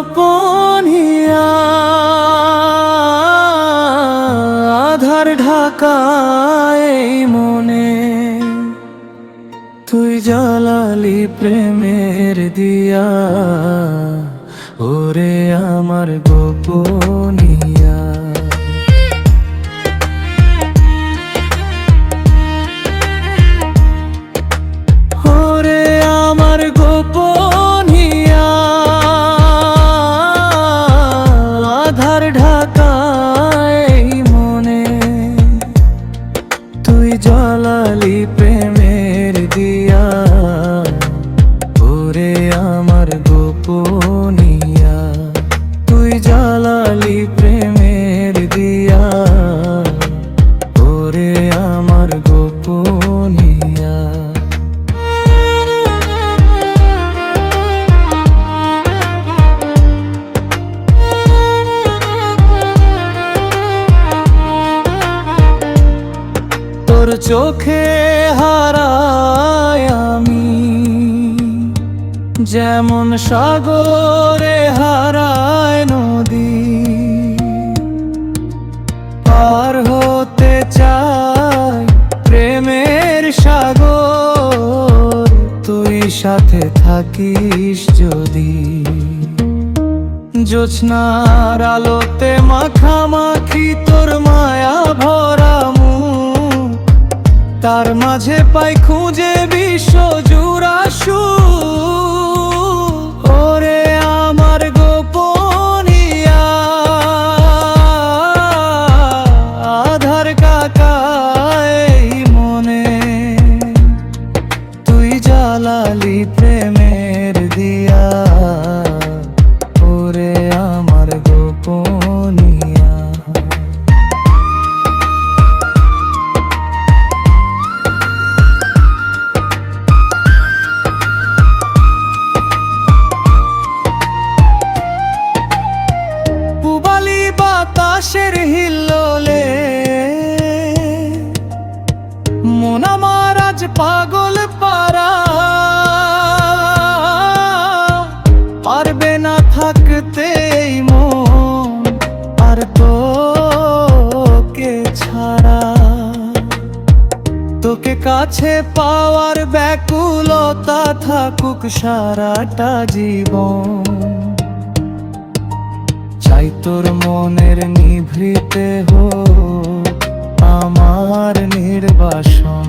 গোপন হিয়া আধার ঢাকায় এই মনে, তুই জ্বালালি প্রেমের দিয়া ওরে আমার গোপনিয়া। ওরে আমার গোপনিয়া আধার ঢাকায় এই মনে, তুই জ্বালালি প্রেমের দিয়া ওরে আমার গোপনিয়া। তুই জ্বালালি প্রেমের দিয়া ওরে আমার গোপনিয়া। তোর চোখে হারায় আমি যেমন সাগরে হারায় নদী, পার হতে চাই প্রেমের সাগর, তুই সাথে থাকিস যদি। জোছনার আলোতে মাখামাখি তোর মায়া ভরা মুখ, তার মাঝে পাই খুঁজে বিশ্ব জুড়া সুখ। ওরে আমার গোপনিয়া আধার কাকায় এই মনে, তুই জ্বালালি প্রেমের দিয়া ওরে আমার গোপনিয়া। পুবালি বাতাসের হিল্লোলে মন আমার আজ পাগল পারা, পারবে না থাকতে এই মন আর তোকে ছাড়া। তোকে কাছে পাওয়ার ব্যাকুলতা থাকুক সারাটা জীবন, চাই তোর মনের নিভৃতে হোক আমার নির্বাসন।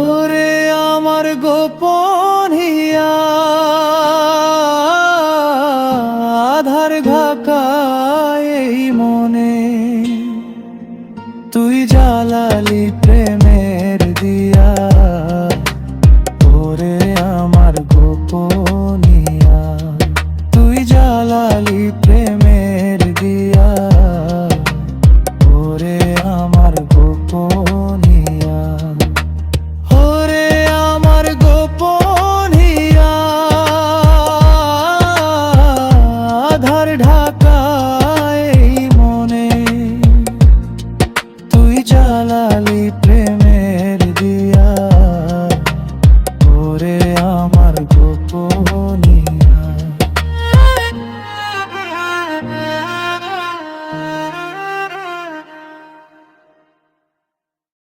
ওরে আমার গোপনিয়া আধার ঢাকা